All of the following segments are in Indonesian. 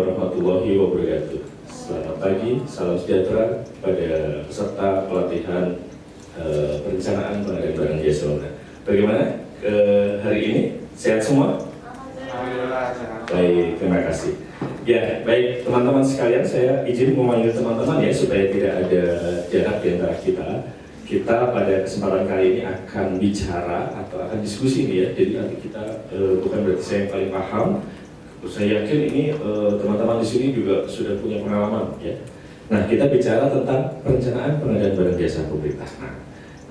warahmatullahi wabarakatuh. Selamat pagi, salam sejahtera pada peserta pelatihan perencanaan pengadaan barang jasa bangunan. Bagaimana hari ini? Sehat semua? Alhamdulillah. Baik, terima kasih. Ya, baik teman-teman sekalian, saya izin memanggil teman-teman ya supaya tidak ada jarak di antara kita. Kita pada kesempatan kali ini akan bicara atau akan diskusi nih ya. Jadi nanti kita bukan berarti saya yang paling paham. Saya yakin ini teman-teman di sini juga sudah punya pengalaman ya. Nah, kita bicara tentang perencanaan pengadaan barang jasa pemerintah. Nah,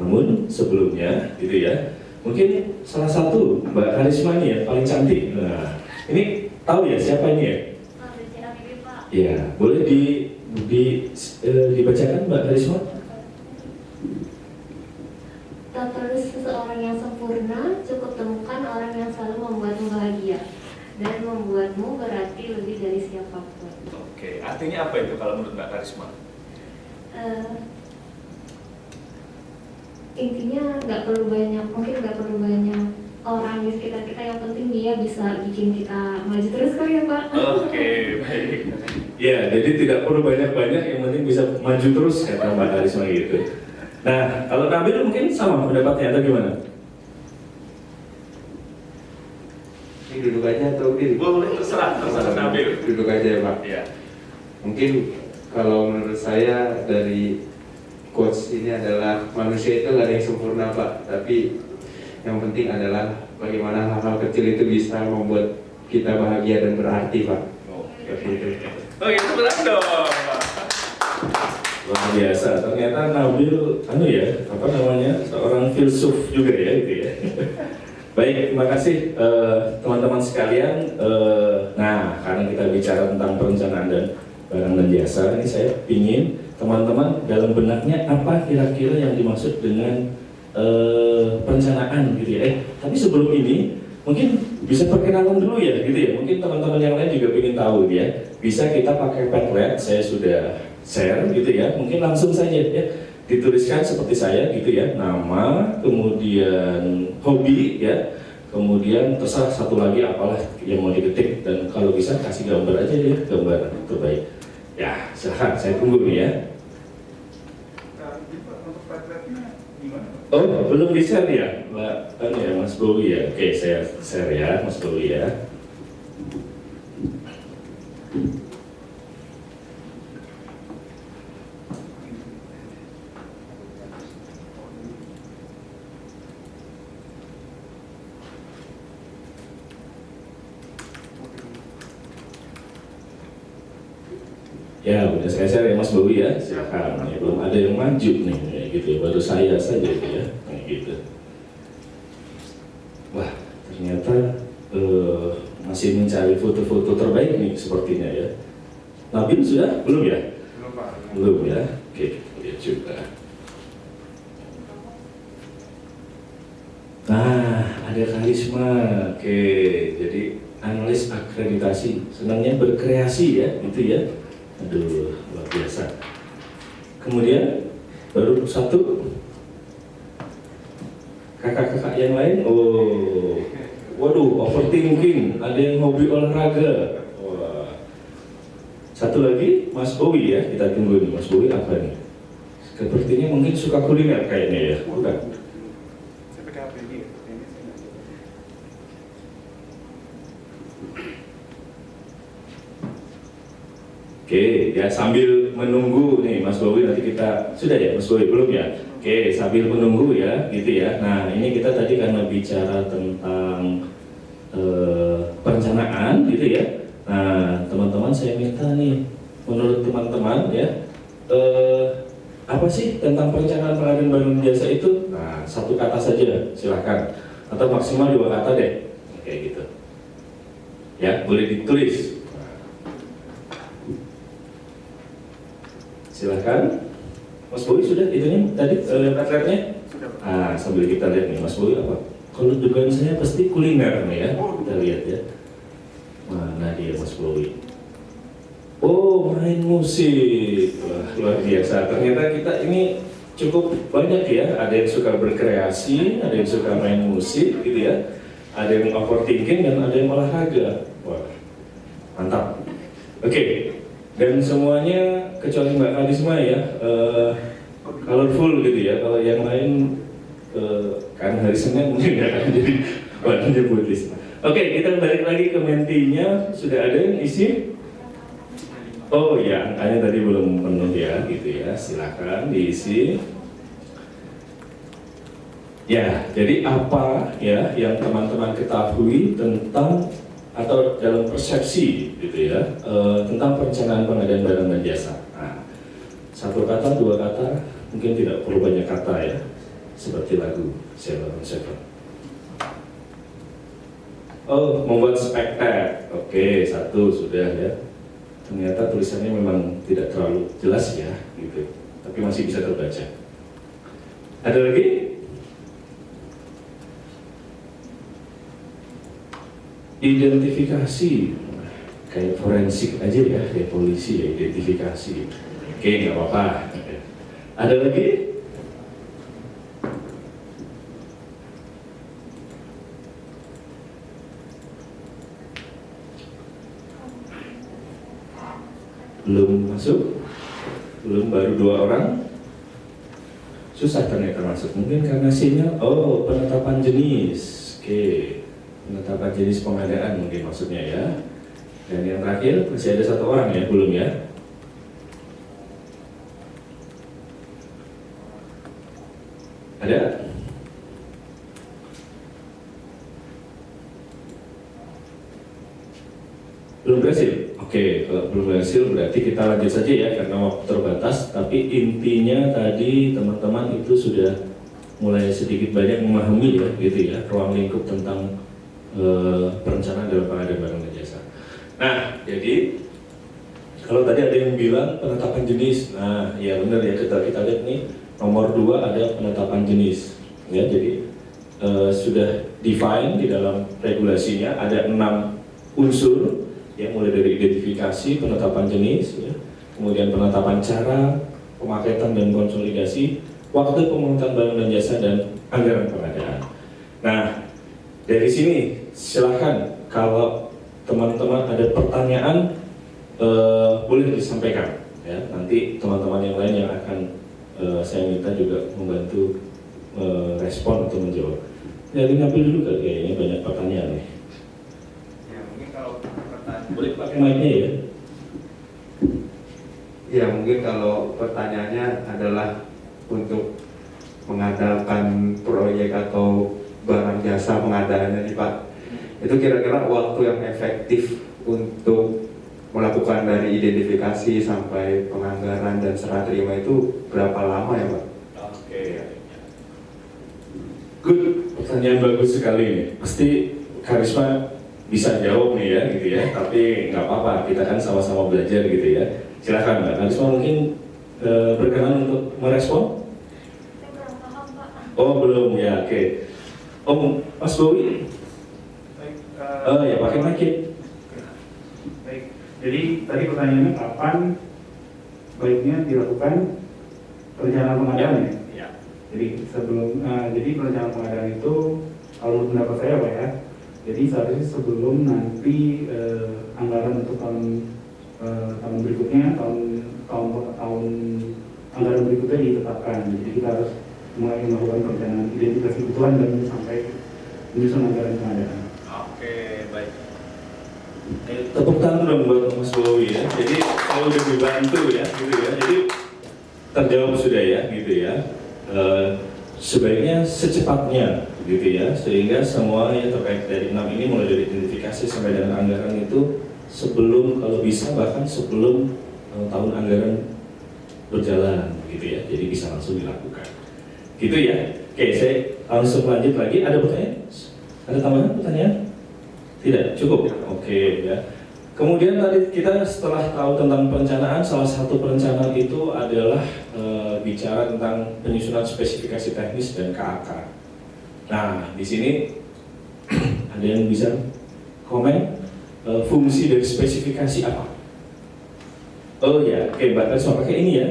namun sebelumnya gitu ya, mungkin salah satu Mbak Karisma nih yang paling cantik. Nah, ini tahu ya siapa ini ya? Ya, boleh dibacakan Mbak Karisma? Tak perlu seseorang yang sempurna, cukup temukan orang yang selalu membuatmu bahagia dan membuatmu berarti lebih dari siapapun. Oke, artinya apa itu kalau menurut Mbak Karisma? Intinya nggak perlu banyak, mungkin nggak perlu banyak orang di sekitar kita, yang penting dia bisa bikin kita maju terus kali ya Pak. Oke, baik. Ya, jadi tidak perlu banyak-banyak, yang penting bisa maju terus kata Mbak Karisma gitu. Nah, kalau Nabil mungkin sama pendapatnya atau gimana? Ini duduk aja atau berdiri? Boleh, terserah Nabil. Duduk aja ya Pak. Ya. Mungkin kalau menurut saya dari quotes ini adalah manusia itu nggak ada yang sempurna Pak, tapi yang penting adalah bagaimana hal-hal kecil itu bisa membuat kita bahagia dan berarti Pak. Seperti itu. Oke, sebentar dong. Luar biasa, ternyata Nabil, seorang filsuf juga ya itu ya. Baik, terima kasih teman-teman sekalian. Nah, karena kita bicara tentang perencanaan dan barang dan jasa, ini saya ingin teman-teman dalam benaknya apa kira-kira yang dimaksud dengan perencanaan gitu ya. Tapi sebelum ini mungkin bisa perkenalan dulu ya gitu ya. Mungkin teman-teman yang lain juga ingin tahu ya. Bisa kita pakai Padlet, saya sudah share gitu ya. Mungkin langsung saja ya dituliskan seperti saya gitu ya. Nama, kemudian hobi ya. Kemudian terserah satu lagi apalah yang mau diketik, dan kalau bisa kasih gambar aja ya, gambar terbaik. Ya, silahkan saya tunggu nih ya. Oh, belum di-share ya, Mbak ya, Mas Bowi ya. Oke, saya share ya, Mas Bowi ya. Ya, udah saya share ya Mas Bowi ya. Silakan. Ya, belum ada yang maju nih, ya, gitu. Baru saya saja ya, kayak gitu. Wah, ternyata masih mencari foto-foto terbaik nih sepertinya ya. Nabil sudah? Belum ya? Belum Pak. Belum ya. Oke, lihat juga. Nah, ada karisma. Oke, jadi analis akreditasi, senangnya berkreasi ya, gitu ya. Aduh, luar biasa. Kemudian baru satu kakak-kakak yang lain. Oh, waduh, overthinking. Ada yang hobi olahraga. Wah. Satu lagi, Mas Bowi ya. Kita tunggu nih, Mas Bowi apa nih? Sepertinya mungkin suka kuliner kayaknya ya. Bukan? Oke, ya sambil menunggu nih Mas Bowi, nanti kita sudah ya Mas Bowi belum ya? Oke, sambil menunggu ya, gitu ya. Nah, ini kita tadi karena bicara tentang perencanaan, gitu ya. Nah, teman-teman saya minta nih, menurut teman-teman ya, apa sih tentang perencanaan pengadaan barang jasa itu? Nah, satu kata saja, silahkan. Atau maksimal 2 kata deh, kayak gitu. Ya, boleh ditulis. Silahkan, Mas Bowi sudah itunya tadi Padletnya? Sudah. Sambil kita lihat nih Mas Bowi apa? Kalau dugaan saya pasti kuliner nih ya. Kita lihat ya. Mana dia Mas Bowi? Oh, main musik. Wah, luar biasa. Ternyata kita ini cukup banyak ya. Ada yang suka berkreasi, ada yang suka main musik gitu ya. Ada yang overthinking dan ada yang olahraga. Wah, mantap. Oke, dan semuanya kecuali Mbak Karisma ya, colorful gitu ya. Kalau yang lain kan hari Senin mungkin nggak akan jadi warnanya putih. Oke, kita balik lagi ke mentinya. Sudah ada yang isi? Oh ya, angkanya tadi belum penuh ya, gitu ya. Silakan diisi. Ya, jadi apa ya yang teman-teman ketahui tentang atau dalam persepsi gitu ya tentang perencanaan pengadaan barang dan jasa. Nah, satu kata, dua kata, mungkin tidak perlu banyak kata ya, seperti lagu Sheila on Seven. Oh, membuat spektak. Oke, satu sudah ya. Ternyata tulisannya memang tidak terlalu jelas ya, gitu. Tapi masih bisa terbaca. Ada lagi? Identifikasi, kayak forensik aja ya, kayak polisi ya, identifikasi. Oke, nggak apa-apa. Ada lagi? Belum masuk? Belum, baru 2 orang? Susah ternyata masuk, mungkin karena sinyal. Oh, penetapan jenis. Oke, penetapan jenis pengadaan mungkin maksudnya ya. Dan yang terakhir, masih ada 1 orang ya, belum ya? Ada? Belum berhasil? Oke, kalau belum berhasil berarti kita lanjut saja ya karena waktu terbatas. Tapi intinya tadi teman-teman itu sudah mulai sedikit banyak memahami ya, gitu ya, ruang lingkup tentang perencanaan dalam pengadaan barang dan jasa. Nah, jadi kalau tadi ada yang bilang penetapan jenis, nah ya benar ya, kita lihat nih nomor 2 ada penetapan jenis ya. Jadi sudah define di dalam regulasinya ada 6 unsur ya, mulai dari identifikasi, penetapan jenis ya, kemudian penetapan cara, pemaketan dan konsolidasi, waktu pemungutan barang dan jasa, dan anggaran pengadaan. Nah, dari sini silahkan kalau teman-teman ada pertanyaan boleh disampaikan ya. Nanti teman-teman yang lain yang akan saya minta juga membantu respon atau menjawab. Jadi ngambil dulu kali kayaknya banyak pertanyaan nih. Ya, mungkin kalau pertanyaan Boleh pakai mic-nya ya. ya, mungkin kalau pertanyaannya adalah untuk mengadakan proyek atau barang jasa pengadaannya nih Pak, itu kira-kira waktu yang efektif untuk melakukan dari identifikasi sampai penganggaran dan serah terima itu berapa lama ya Pak? Oke. Good, pertanyaan bagus sekali nih. Pasti Karisma bisa jawab nih ya, gitu ya. Tapi nggak apa-apa, kita kan sama-sama belajar gitu ya. Silakan Mbak Karisma mungkin berkenan untuk merespon. Saya kurang paham, Pak. Oh belum ya, oke. Om Mas Bowi, Baik, ya pakai mic. baik. Jadi tadi pertanyaannya kapan baiknya dilakukan perencanaan pengadaan ya? Ya. Jadi sebelum, jadi perencanaan pengadaan itu kalau menurut pendapat saya Pak ya, jadi seharusnya sebelum nanti anggaran untuk tahun berikutnya, tahun anggaran berikutnya ditetapkan. Jadi kita harus mulai melakukan perencanaan identifikasi kebutuhan dan sampai menyusun anggaran pengadaan. Oke, baik. Tepuk tangan dong buat Mas Bowi ya. Jadi saya udah dibantu ya, gitu ya. Jadi terjawab sudah ya, gitu ya. Sebaiknya secepatnya, gitu ya. Sehingga semua yang terkait dari 6 ini mulai dari identifikasi sampai dengan anggaran itu sebelum, kalau bisa bahkan sebelum tahun anggaran berjalan, gitu ya. Jadi bisa langsung dilakukan. Gitu ya. Oke, saya langsung lanjut lagi. Ada pertanyaan? Ada tambahan pertanyaan? Tidak, cukup. Oke ya. Kemudian tadi kita setelah tahu tentang perencanaan, salah satu perencanaan itu adalah bicara tentang penyusunan spesifikasi teknis dan KAK. Nah, di sini ada yang bisa komen fungsi dari spesifikasi apa? Oh ya, oke, Mbak Karisma pakai ini ya.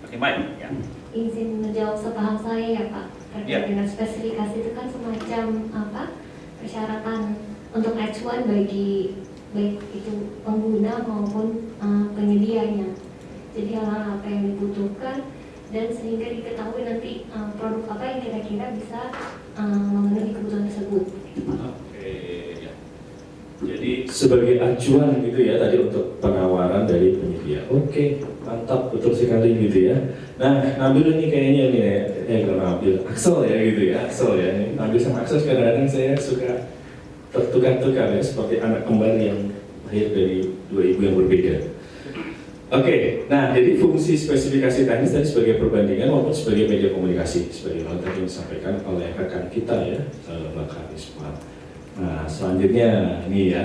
Pakai mic ya. Izin menjawab sepaham saya ya Pak. Terkait Ya. dengan spesifikasi itu kan semacam apa? Persyaratan untuk H1 bagi baik itu pengguna maupun penyedianya. Jadi hal-hal apa yang dibutuhkan dan sehingga diketahui nanti produk apa yang kira-kira bisa memenuhi kebutuhan tersebut. Oke, ya. Jadi sebagai acuan gitu ya tadi untuk penawaran dari penyedia. Oke, mantap, betul sekali gitu ya. Nah, ngambil ini kayaknya ini ya, kalau ngambil Axel ya gitu ya, Axel ya. Ini ngambil sama Axel kadang-kadang saya suka tertukar-tukar ya, seperti anak kembar yang lahir dari dua ibu yang berbeda. Oke, nah jadi fungsi spesifikasi teknis tadi sebagai perbandingan maupun sebagai media komunikasi sebagai yang tadi disampaikan oleh rekan kita ya, Mbak Karisma. Nah selanjutnya nih ya,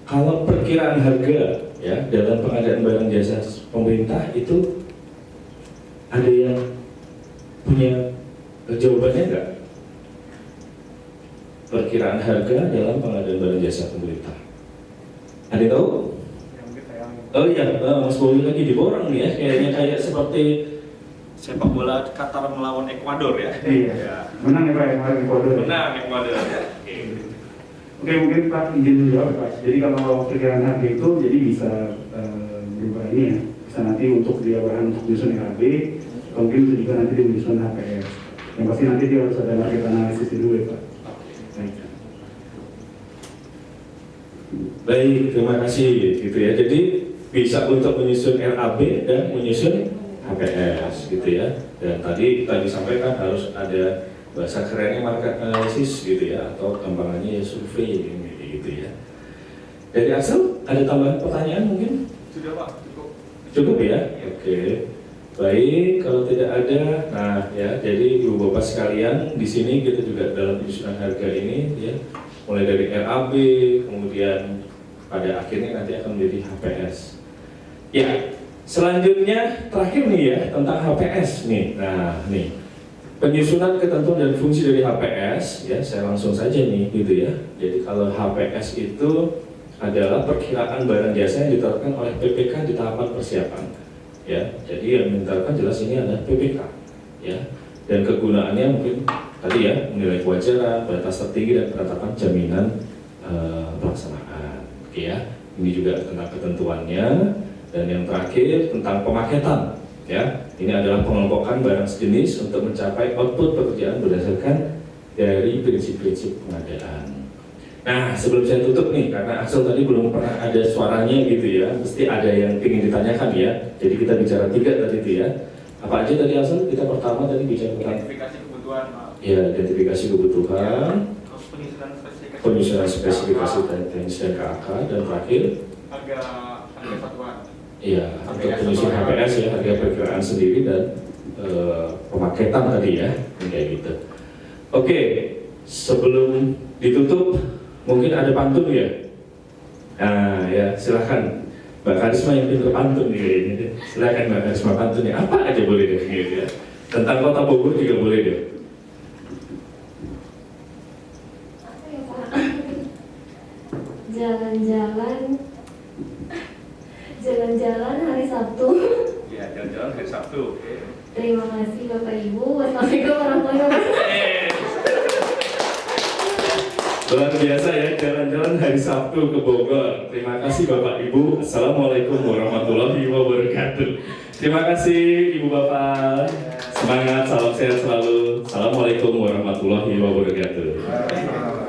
kalau perkiraan harga ya dalam pengadaan barang jasa pemerintah itu ada yang punya jawabannya nggak? Perkiraan harga dalam pengadaan barang jasa pemerintah. Ada yang tahu? Oh iya, Mas Bowi lagi diborong nih ya, kayaknya kayak seperti sepak bola Qatar melawan Ekuador ya. Iya. Menang ya Pak ya, kemarin Ekuador. Menang Ekuador ya. Oke, mungkin Pak izin jawab Pak. Jadi kalau perkiraan harga itu jadi bisa berubah ini ya, bisa nanti untuk dia bahan untuk menyusun RAB, mungkin itu juga nanti di menyusun HPS. Yang pasti nanti dia harus ada market analisis dulu ya Pak. Baik, terima kasih gitu ya. Jadi bisa untuk menyusun RAB dan menyusun HPS gitu ya. Dan tadi kita disampaikan harus ada bahasa kerennya market analysis gitu ya, atau gampangannya ya survei gitu ya. Dari Axel ada tambahan pertanyaan mungkin? Sudah Pak, cukup. Cukup ya? Oke. Baik, kalau tidak ada, nah ya, jadi Ibu Bapak sekalian di sini kita juga dalam penyusunan harga ini ya, mulai dari RAB, kemudian pada akhirnya nanti akan menjadi HPS. Ya, selanjutnya terakhir nih ya tentang HPS nih. Nah, nih penyusunan ketentuan dan fungsi dari HPS ya, saya langsung saja nih gitu ya. Jadi kalau HPS itu adalah perkiraan barang jasa yang ditetapkan oleh PPK di tahapan persiapan. Ya, jadi yang ditetapkan jelas ini adalah PPK. Ya, dan kegunaannya mungkin tadi ya menilai kewajaran, batas tertinggi dan penetapan jaminan pelaksanaan. Oke ya, ini juga tentang ketentuannya. Dan yang terakhir tentang pemaketan, ya, ini adalah pengelompokan barang sejenis untuk mencapai output pekerjaan berdasarkan dari prinsip-prinsip pengadaan. Nah, sebelum saya tutup nih, karena Axel tadi belum pernah ada suaranya gitu ya, mesti ada yang ingin ditanyakan ya. Jadi kita bicara 3 tadi itu ya. Apa aja tadi Axel? Kita pertama tadi bicara tentang Identifikasi kebutuhan, Pak. ya, identifikasi kebutuhan, Terus penyusunan spesifikasi teknis dan KAK, dan terakhir harga satuan. iya, untuk penyusun HPS ya, harga perkiraan sendiri dan pemaketan tadi ya, kayak gitu. Oke, sebelum ditutup mungkin ada pantun ya. Nah ya, silahkan Mbak Karisma yang pintar pantun nih. Silahkan Mbak Karisma pantun ya, apa aja boleh deh gitu ya. Tentang Kota Bogor juga boleh deh. Apa ya Pak? Jalan-jalan hari Sabtu. Ya, jalan-jalan hari Sabtu. Terima kasih Bapak Ibu. Wassalamualaikum warahmatullahi wabarakatuh. Luar biasa ya, jalan-jalan hari Sabtu ke Bogor. Terima kasih Bapak Ibu. Assalamualaikum warahmatullahi wabarakatuh. Terima kasih Ibu Bapak. Semangat, salam sehat selalu. Assalamualaikum warahmatullahi wabarakatuh.